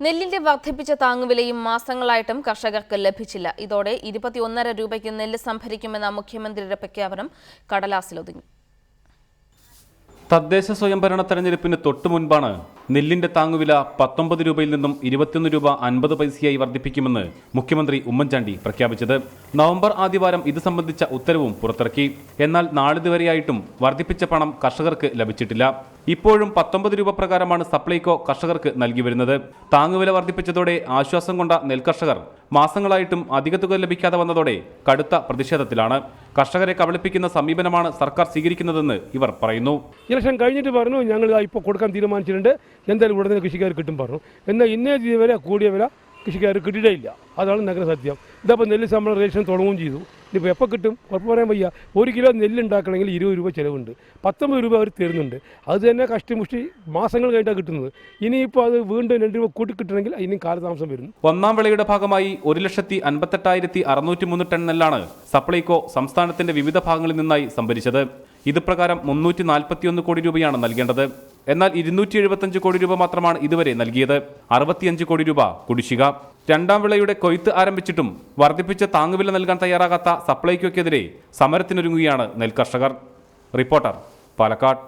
നെല്ലിന്റെ വർദ്ധിപ്പിച്ച താങ്ങുവിലയും മാസങ്ങളായിട്ടും കർഷകർക്ക് ലഭിച്ചില്ല. ഇതോടെ 21.5 രൂപയ്ക്ക് നെല്ല് സംഭരിക്കുമെന്ന മുഖ്യമന്ത്രിയുടെ പ്രഖ്യാപനം കടലാസിലൊതുങ്ങി. തദ്ദേശ സ്വയംഭരണ തെരഞ്ഞെടുപ്പിന് തൊട്ടുമുൻപാണ് നെല്ലിന്റെ താങ്ങുവില 19 രൂപയിൽ നിന്നും 21 രൂപ 50 പൈസയായി വർദ്ധിപ്പിക്കുമെന്ന് മുഖ്യമന്ത്രി ഉമ്മൻചാണ്ടി പ്രഖ്യാപിച്ചത്. നവംബർ ആദ്യവാരം ഇത് സംബന്ധിച്ച ഉത്തരവും പുറത്തിറക്കി. എന്നാൽ നാളിതുവരെയായിട്ടും വർദ്ധിപ്പിച്ച പണം കർഷകർക്ക് ലഭിച്ചിട്ടില്ല. ഇപ്പോഴും 19 രൂപ പ്രകാരമാണ് സപ്ലൈകോ കർഷകർക്ക് നൽകി വരുന്നത്. താങ്ങുവില വർദ്ധിപ്പിച്ചതോടെ ആശ്വാസം കൊണ്ട നെൽകർഷകർ മാസങ്ങളായിട്ടും അധിക തുക ലഭിക്കാതെ വന്നതോടെ കടുത്ത പ്രതിഷേധത്തിലാണ്. കർഷകരെ കബളിപ്പിക്കുന്ന സമീപനമാണ് സർക്കാർ സ്വീകരിക്കുന്നതെന്ന് ഇവർ പറയുന്നു. ഇലക്ഷൻ കഴിഞ്ഞിട്ട് പറഞ്ഞു ഞങ്ങൾ ഇപ്പോൾ കൊടുക്കാൻ തീരുമാനിച്ചിട്ടുണ്ട്, എന്തായാലും ഉടനെ കൃഷിക്കാർ കിട്ടും പറഞ്ഞു. എന്നാൽ ഇന്നേ വില കൂടിയ വില കൃഷിക്കാർ കിട്ടിയിട്ടേ. അതാണ് നഗര സത്യം. ഇതപ്പോൾ നെല്ല് സംഭരണ റേഷൻ തുടങ്ങുകയും ചെയ്തു. ഇനിയിപ്പോൾ എപ്പോൾ കിട്ടും ഉറപ്പ് പറയാൻ വയ്യ. 1 കിലോ നെല്ല് ഉണ്ടാക്കണമെങ്കിൽ 20 രൂപ ചിലവുണ്ട്, 19 രൂപ അവർ തരുന്നുണ്ട്. അത് തന്നെ കഷ്ടിമുഷ്ടി മാസങ്ങൾ കഴിഞ്ഞാണ് കിട്ടുന്നത്. ഇനിയിപ്പോൾ അത് വീണ്ടും 2 രൂപ കൂട്ടി കിട്ടണമെങ്കിൽ ഇനിയും കാലതാമസം വരുന്നു. ഒന്നാം വിളയുടെ ഭാഗമായി 1,58,603 ടൺ നെല്ലാണ് സപ്ലൈകോ സംസ്ഥാനത്തിന്റെ വിവിധ ഭാഗങ്ങളിൽ നിന്നായി സംഭരിച്ചത്. ഇത് പ്രകാരം 341 കോടി രൂപയാണ് നൽകേണ്ടത്. എന്നാൽ 275 കോടി രൂപ മാത്രമാണ് ഇതുവരെ നൽകിയത്. 65 കോടി രൂപ കുടിശ്ശിക. രണ്ടാം വിളയുടെ കൊയ്ത്ത് ആരംഭിച്ചിട്ടും വർദ്ധിപ്പിച്ച താങ്ങുവില നൽകാൻ തയ്യാറാകാത്ത സപ്ലൈകോയ്ക്കെതിരെ സമരത്തിനൊരുങ്ങുകയാണ് നെൽകർഷകർ. റിപ്പോർട്ടർ, പാലക്കാട്.